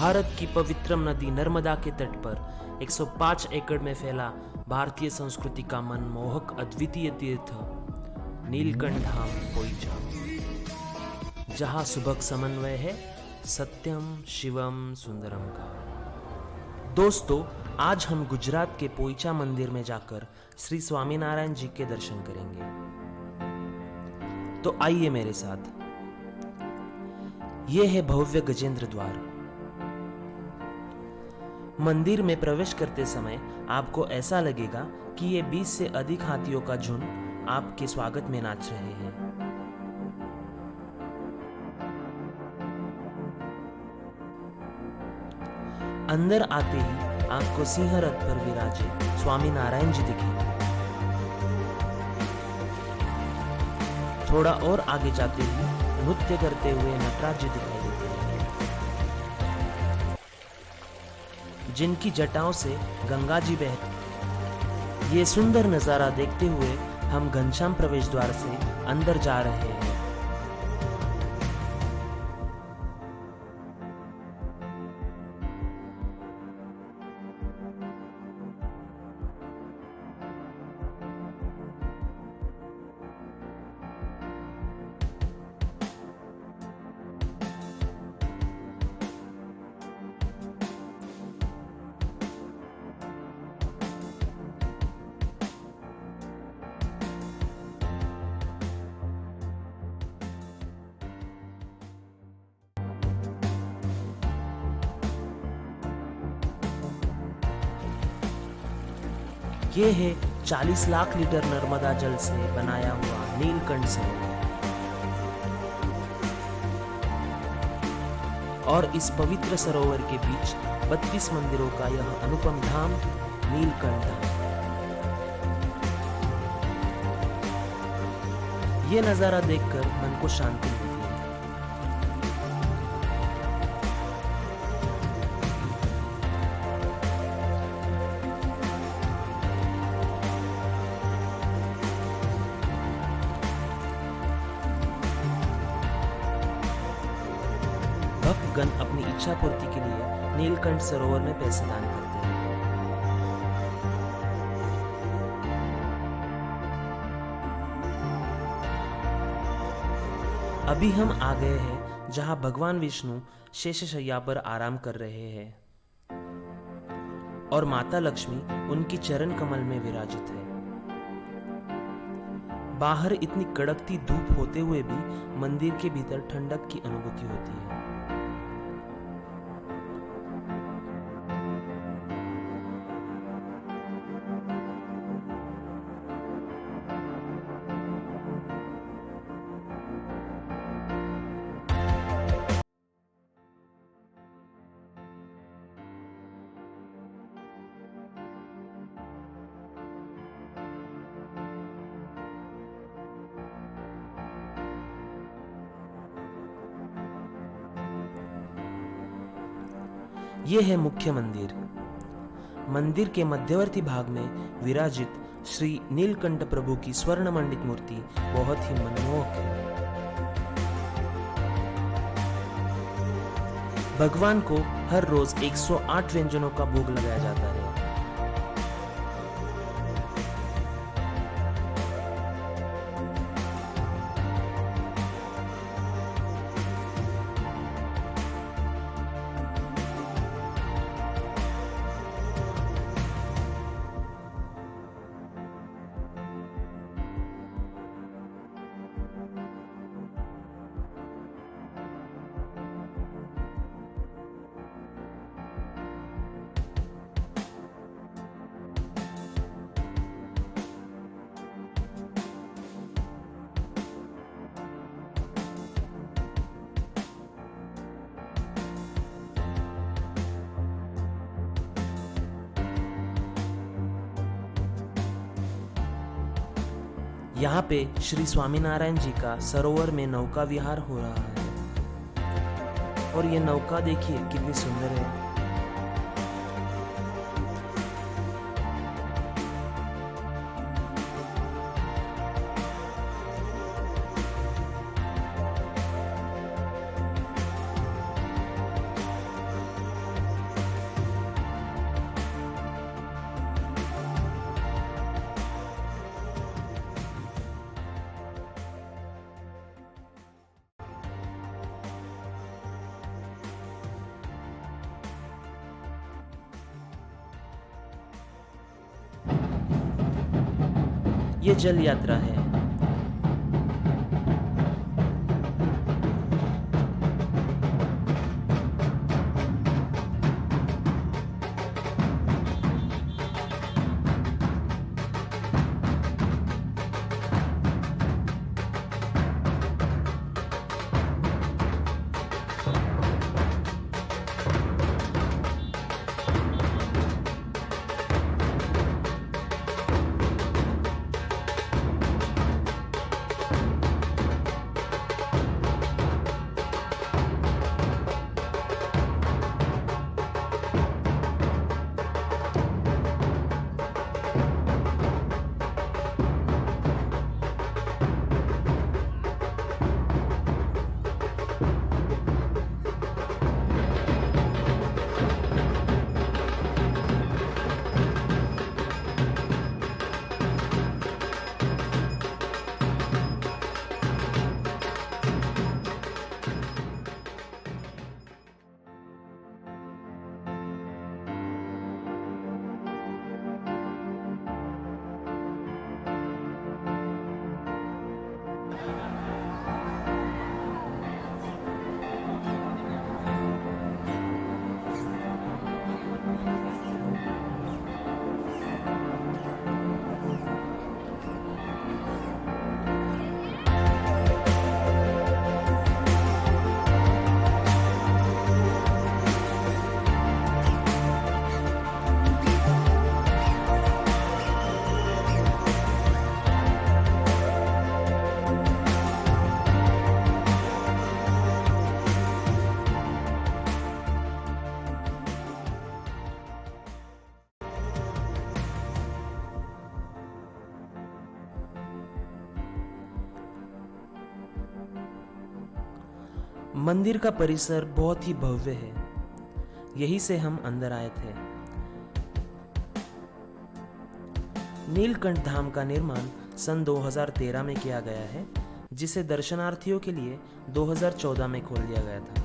भारत की पवित्र नदी नर्मदा के तट पर 105 एकड़ में फैला भारतीय संस्कृति का मनमोहक अद्वितीय तीर्थ नीलकंठ धाम पोइचा, जहां सुबह समन्वय है सत्यम शिवम सुंदरम का। दोस्तों, आज हम गुजरात के पोइचा मंदिर में जाकर श्री स्वामीनारायण जी के दर्शन करेंगे। तो आइए मेरे साथ। यह है भव्य गजेंद्र द्वार। मंदिर में प्रवेश करते समय आपको ऐसा लगेगा कि ये 20 से अधिक हाथियों का झुंड आपके स्वागत में नाच रहे हैं। अंदर आते ही आपको सिंह रथ पर विराजे स्वामी नारायण जी दिखेंगे। थोड़ा और आगे जाते ही नृत्य करते हुए नटराज जी दिखाई देते हैं, जिनकी जटाओं से गंगा जी बहती। ये सुंदर नजारा देखते हुए हम घनश्याम प्रवेश द्वार से अंदर जा रहे हैं। ये है 40 लाख लीटर नर्मदा जल से बनाया हुआ नीलकंठ सरोवर, और इस पवित्र सरोवर के बीच 32 मंदिरों का यह अनुपम धाम नीलकंठ धाम। ये नजारा देखकर मन को शांति मिलती है। भक्तगण अपनी इच्छा पूर्ति के लिए नीलकंठ सरोवर में पैसे दान करते हैं। अभी हम आ गए हैं जहां भगवान विष्णु शेषशय्या पर आराम कर रहे हैं और माता लक्ष्मी उनकी चरण कमल में विराजित है। बाहर इतनी कड़कती धूप होते हुए भी मंदिर के भीतर ठंडक की अनुभूति होती है। यह है मुख्य मंदिर। मंदिर के मध्यवर्ती भाग में विराजित श्री नीलकंठ प्रभु की स्वर्ण मंडित मूर्ति बहुत ही मनमोहक है। भगवान को हर रोज 108 व्यंजनों का भोग लगाया जाता है। यहाँ पे श्री स्वामीनारायण जी का सरोवर में नौका विहार हो रहा है, और ये नौका देखिए कितनी सुंदर है। ये जल यात्रा है। मंदिर का परिसर बहुत ही भव्य है। यहीं से हम अंदर आए थे। नीलकंठ धाम का निर्माण सन 2013 में किया गया है, जिसे दर्शनार्थियों के लिए 2014 में खोल दिया गया था।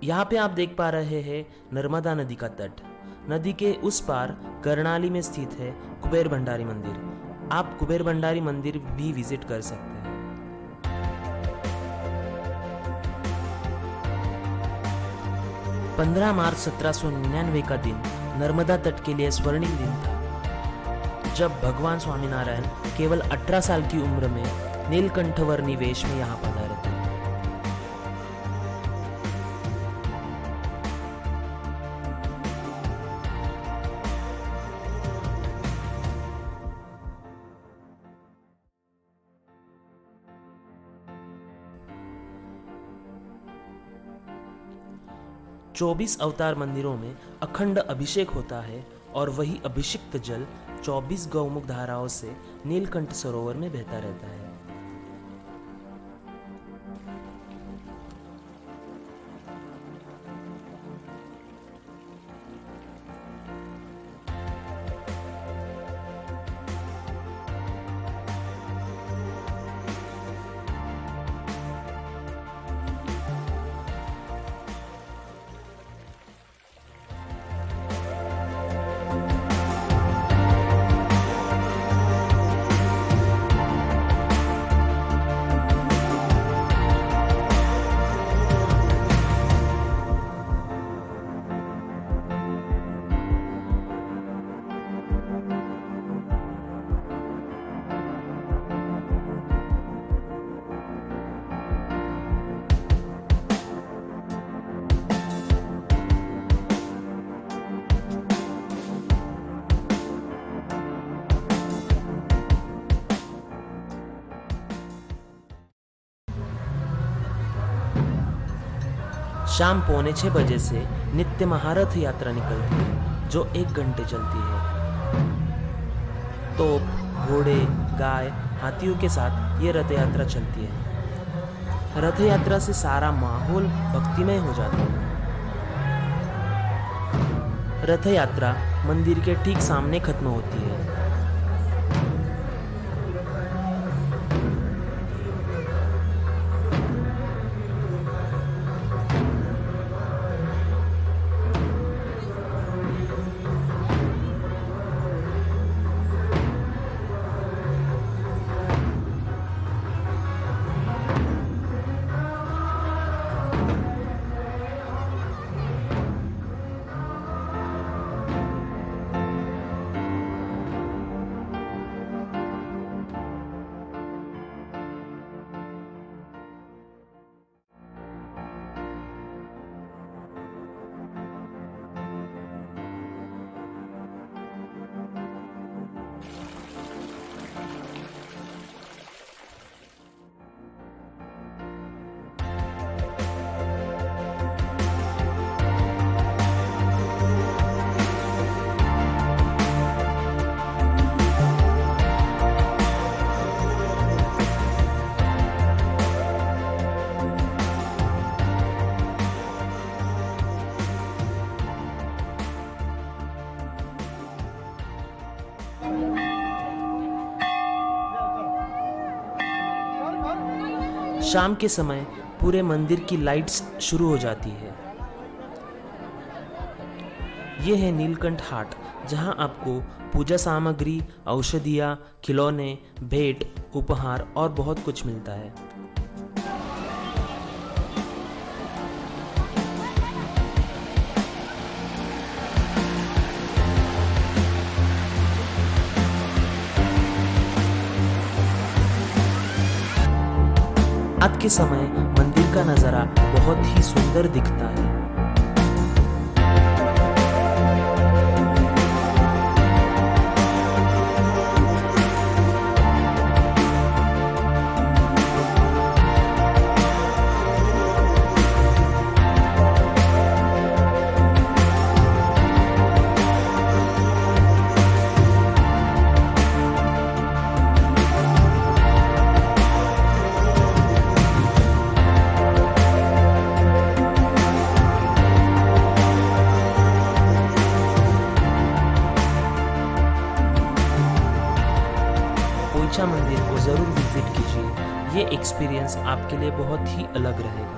यहाँ पे आप देख पा रहे हैं नर्मदा नदी का तट। नदी के उस पार कर्णाली में स्थित है कुबेर भंडारी मंदिर। आप कुबेर भंडारी मंदिर भी विजिट कर सकते हैं। 15 मार्च 1799 का दिन नर्मदा तट के लिए स्वर्णिम दिन था, जब भगवान स्वामीनारायण केवल 18 साल की उम्र में नीलकंठवर्णी वेश में यहाँ पधारे थे। चौबीस अवतार मंदिरों में अखंड अभिषेक होता है और वही अभिषिक्त जल 24 गौमुख धाराओं से नीलकंठ सरोवर में बहता रहता है। शाम 5:45 से नित्य महारथ यात्रा निकलती है जो 1 घंटे चलती है। तोप, घोड़े, गाय, हाथियों के साथ ये रथ यात्रा चलती है। रथ यात्रा से सारा माहौल भक्तिमय हो जाता है। रथ यात्रा मंदिर के ठीक सामने खत्म होती है। शाम के समय पूरे मंदिर की लाइट्स शुरू हो जाती है। ये है नीलकंठ हाट, जहां आपको पूजा सामग्री, औषधियाँ, खिलौने, भेंट, उपहार और बहुत कुछ मिलता है। रात के समय मंदिर का नज़ारा बहुत ही सुंदर दिखता है। पोइचा मंदिर को ज़रूर विजिट कीजिए। ये एक्सपीरियंस आपके लिए बहुत ही अलग रहेगा।